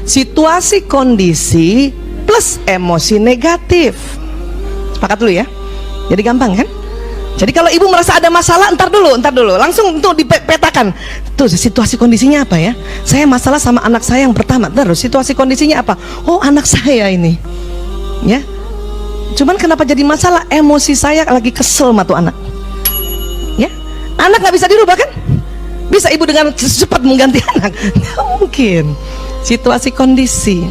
situasi kondisi plus emosi negatif. Sepakat dulu ya. Jadi gampang kan? Jadi kalau ibu merasa ada masalah, entar dulu, langsung untuk dipetakan. Tuh situasi kondisinya apa ya? Saya masalah sama anak saya yang pertama. Terus situasi kondisinya apa? Oh, anak saya ini, ya. Cuman kenapa jadi masalah? Emosi saya lagi kesel sama tuh anak. Ya, anak nggak bisa dirubah kan? Bisa ibu dengan cepat mengganti anak? Nggak mungkin. Situasi kondisi.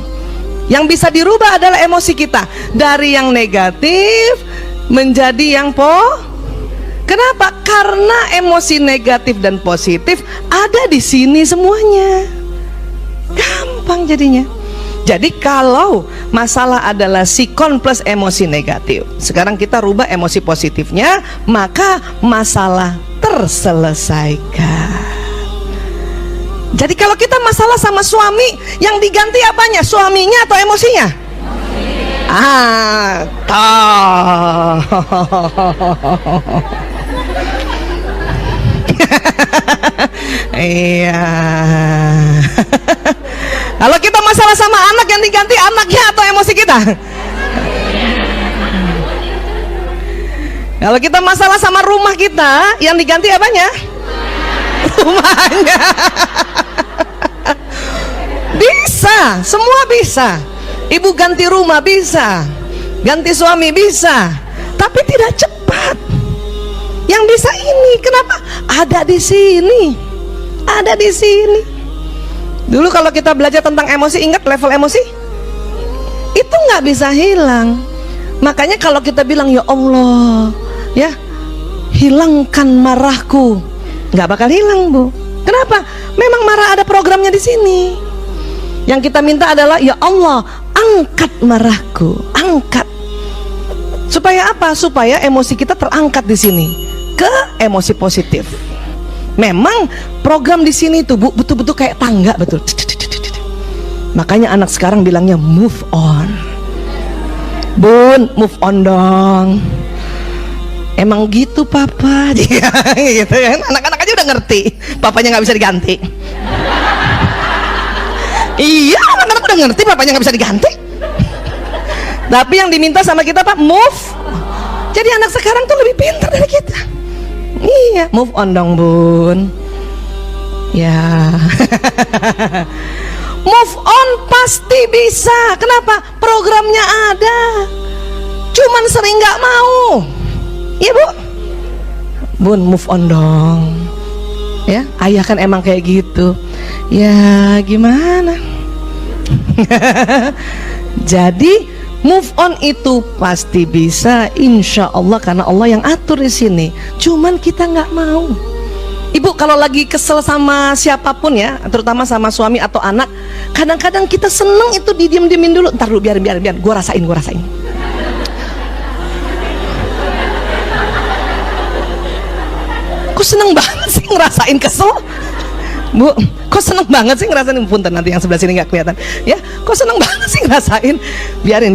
Yang bisa dirubah adalah emosi kita dari yang negatif menjadi yang Kenapa? Karena emosi negatif dan positif ada di sini semuanya. Gampang jadinya. Jadi kalau masalah adalah sikon plus emosi negatif, sekarang kita rubah emosi positifnya, maka masalah terselesaikan. Jadi kalau kita masalah sama suami, yang diganti apanya? Suaminya atau emosinya? Iya. Kalau kita masalah sama anak, yang diganti anaknya atau emosi kita? Kalau kita masalah sama rumah kita, yang diganti apanya? Rumahnya. Bisa, semua bisa. Ibu ganti rumah bisa, ganti suami bisa, tapi tidak cepat. Yang bisa ini, kenapa? Ada di sini, ada di sini. Dulu kalau kita belajar tentang emosi, ingat level emosi? Itu nggak bisa hilang. Makanya kalau kita bilang ya Allah, ya hilangkan marahku, nggak bakal hilang, Bu. Kenapa? Memang marah ada programnya di sini. Yang kita minta adalah ya Allah, angkat marahku, angkat. Supaya apa? Supaya emosi kita terangkat di sini ke emosi positif. Memang program di sini tuh, Bu, betul-betul kayak tangga, betul. Makanya anak sekarang bilangnya move on. Bun, move on dong. Emang gitu papa, gitu kan? Anak-anak aja udah ngerti, papanya nggak bisa diganti. Iya, anak-anak udah ngerti, papanya nggak bisa diganti. Tapi yang diminta sama kita Pak, move. Jadi anak sekarang tuh lebih pintar dari kita. Iya, move on dong Bun. Ya. Move on pasti bisa. Kenapa? Programnya ada. Cuman sering nggak mau. Iya Bu. Bun, move on dong. Ya, ayah kan emang kayak gitu. Ya, gimana? Jadi move on itu pasti bisa, insya Allah, karena Allah yang atur di sini. Cuman kita nggak mau. Ibu kalau lagi kesel sama siapapun ya, terutama sama suami atau anak, kadang-kadang kita seneng itu didiem-diemin dulu. Ntar dulu, biar, gue rasain. Kok seneng banget sih ngerasain kesel, Bu? Kok seneng banget sih ngerasain? Punten, nanti yang sebelah sini nggak kelihatan. Ya, kok seneng banget sih ngerasain? Biarin.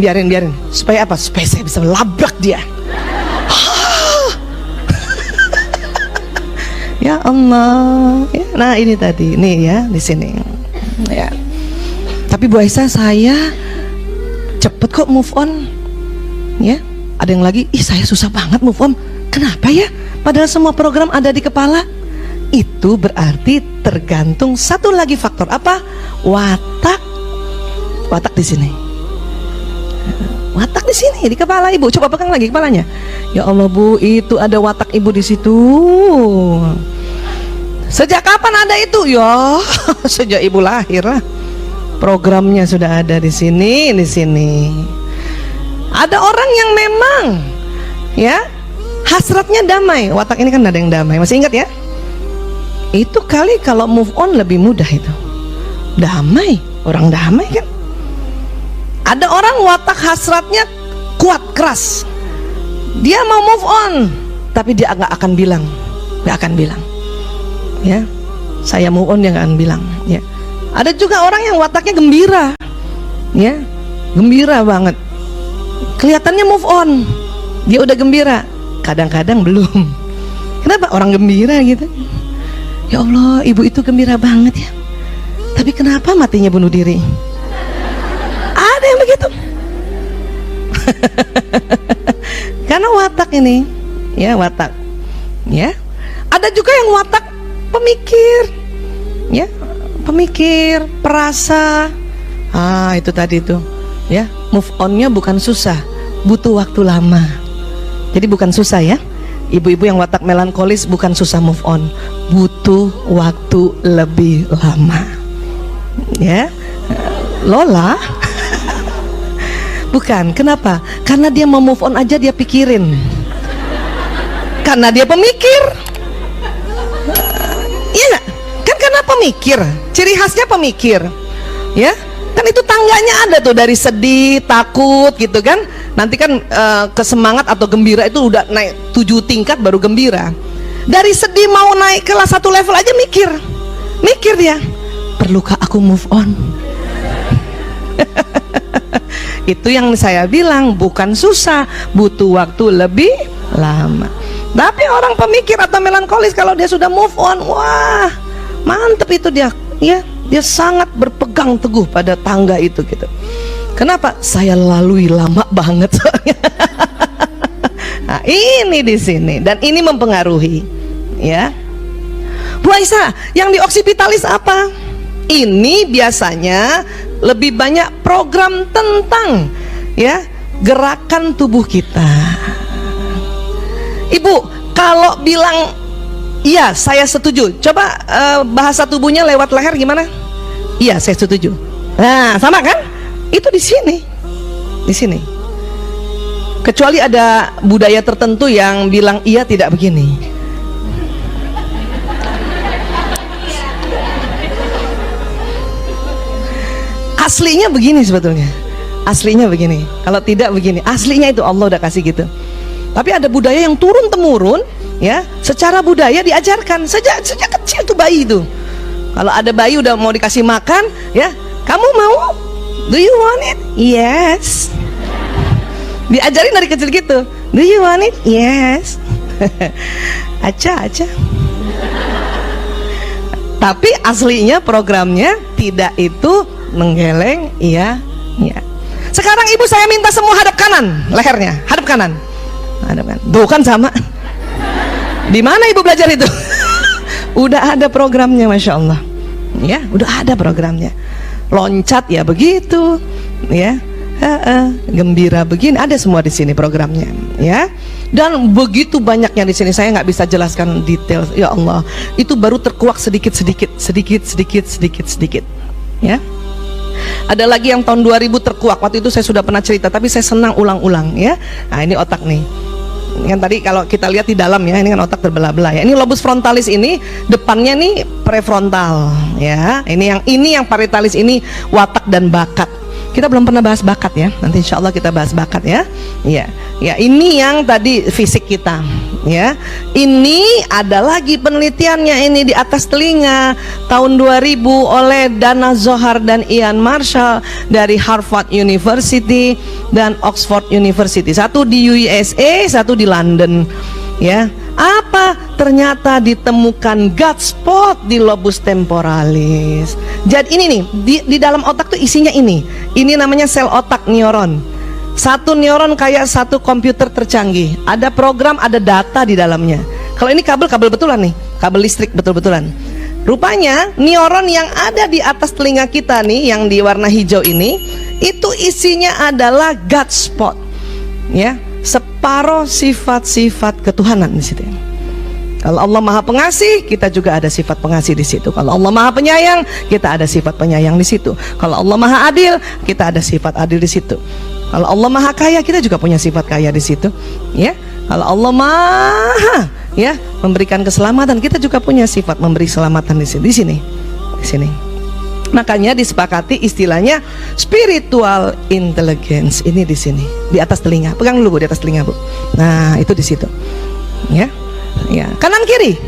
Supaya apa? Supaya saya bisa labrak dia. Ya Allah. Ya, nah ini tadi, nih ya di sini. Ya. Tapi Bu Aisyah, saya cepet kok move on. Ya, ada yang lagi, ih saya susah banget move on. Kenapa ya? Padahal semua program ada di kepala. Itu berarti tergantung satu lagi faktor apa? Watak di sini. Watak di sini di kepala ibu. Coba pegang lagi kepalanya. Ya Allah Bu, itu ada watak ibu di situ. Sejak kapan ada itu? Ya, sejak ibu lahir lah. Programnya sudah ada di sini, Ada orang yang memang ya hasratnya damai. Watak ini kan ada yang damai. Masih ingat ya? Itu kali kalau move on lebih mudah itu. Damai, orang damai kan. Ada orang watak hasratnya kuat, keras. Dia mau move on, tapi dia nggak akan bilang. Ya, saya move on, dia nggak akan bilang. Ya. Ada juga orang yang wataknya gembira. Ya, gembira banget. Kelihatannya move on, dia udah gembira. Kadang-kadang belum. Kenapa? Orang gembira gitu. Ya Allah, ibu itu gembira banget ya. Tapi kenapa matinya bunuh diri? yang begitu. Karena watak ini, ya watak, ya. Ada juga yang watak pemikir, ya, pemikir, perasa. Itu tadi tuh, ya. Move onnya bukan susah, butuh waktu lama. Jadi bukan susah ya. Ibu-ibu yang watak melankolis bukan susah move on, butuh waktu lebih lama. Ya, Lola. Bukan, kenapa? Karena dia mau move on aja dia pikirin. Karena dia pemikir. Iya gak? Kan karena pemikir. Ciri khasnya pemikir. Ya, kan itu tangganya ada tuh, dari sedih, takut gitu kan. Nanti kan kesemangat atau gembira itu udah naik 7 tingkat baru gembira. Dari sedih mau naik kelas 1 level aja mikir. Mikir dia, perlukah aku move on? Itu yang saya bilang, bukan susah, butuh waktu lebih lama. Tapi orang pemikir atau melankolis kalau dia sudah move on, wah mantep itu dia, ya, dia sangat berpegang teguh pada tangga itu gitu. Kenapa? Saya lalui lama banget soalnya. Nah, ini di sini, dan ini mempengaruhi, ya. Bu Aisyah, yang di oksipitalis apa? Ini biasanya lebih banyak program tentang, ya, gerakan tubuh kita. Ibu, kalau bilang iya saya setuju, coba bahasa tubuhnya lewat leher gimana? Iya saya setuju. Nah sama kan? Itu di sini, di sini. Kecuali ada budaya tertentu yang bilang iya tidak begini. Aslinya begini sebetulnya, aslinya begini. Kalau tidak begini, aslinya itu Allah udah kasih gitu. Tapi ada budaya yang turun temurun, ya, secara budaya diajarkan sejak kecil tuh bayi itu. Kalau ada bayi udah mau dikasih makan, ya, kamu mau? Do you want it? Yes. Diajarin dari kecil gitu. Do you want it? Yes. Aca. Tapi aslinya programnya tidak itu menggeleng, iya. Sekarang ibu saya minta semua hadap kanan, lehernya, hadap kanan. Hadap kanan. Tuh kan sama. Di mana ibu belajar itu? Udah ada programnya, masya Allah. Ya, udah ada programnya. Loncat ya begitu, ya. Gembira begini, ada semua di sini programnya, ya. Dan begitu banyaknya di sini, saya nggak bisa jelaskan detail. Ya Allah, itu baru terkuak sedikit, ya. Ada lagi yang tahun 2000 terkuak, waktu itu saya sudah pernah cerita, tapi saya senang ulang-ulang, ya. Nah ini otak nih, kan tadi kalau kita lihat di dalam, ya, ini kan otak terbelah-belah, ya. Ini lobus frontalis, ini depannya nih prefrontal, ya. Ini yang parietalis, ini watak dan bakat. Kita belum pernah bahas bakat, ya. Nanti insya Allah kita bahas bakat, ya. Ya, ini yang tadi fisik kita, ya. Ini ada lagi penelitiannya, ini di atas telinga tahun 2000 oleh Dana Zohar dan Ian Marshall dari Harvard University dan Oxford University. Satu di USA, satu di London, ya. Apa? Ternyata ditemukan gut spot di lobus temporalis. Jadi ini nih, di dalam otak tuh isinya ini. Ini namanya sel otak, neuron. Satu neuron kayak satu komputer tercanggih. Ada program, ada data di dalamnya. Kalau ini kabel betulan nih, kabel listrik betul-betulan. Rupanya neuron yang ada di atas telinga kita nih, yang di warna hijau ini, itu isinya adalah gut spot, ya. Separuh sifat-sifat ketuhanan di situ. Kalau Allah Maha Pengasih, kita juga ada sifat pengasih di situ. Kalau Allah Maha Penyayang, kita ada sifat penyayang di situ. Kalau Allah Maha Adil, kita ada sifat adil di situ. Kalau Allah Maha Kaya, kita juga punya sifat kaya di situ, ya. Kalau Allah Maha, ya, memberikan keselamatan, kita juga punya sifat memberi keselamatan di sini. Di sini. Makanya disepakati istilahnya spiritual intelligence, ini di sini, di atas telinga. Pegang dulu Bu, di atas telinga Bu. Nah, itu di situ. Ya. Ya, kanan kiri.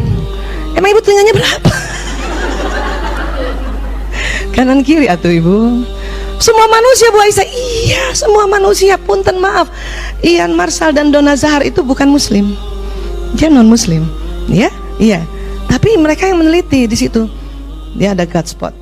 Emang Ibu telinganya berapa? Kanan kiri atuh Ibu. Semua manusia Bu Aisyah, iya semua manusia. Punten maaf, Ian Marshall dan Donna Zohar itu bukan muslim, dia non muslim, ya, iya. Tapi mereka yang meneliti di situ, dia ada gut spot.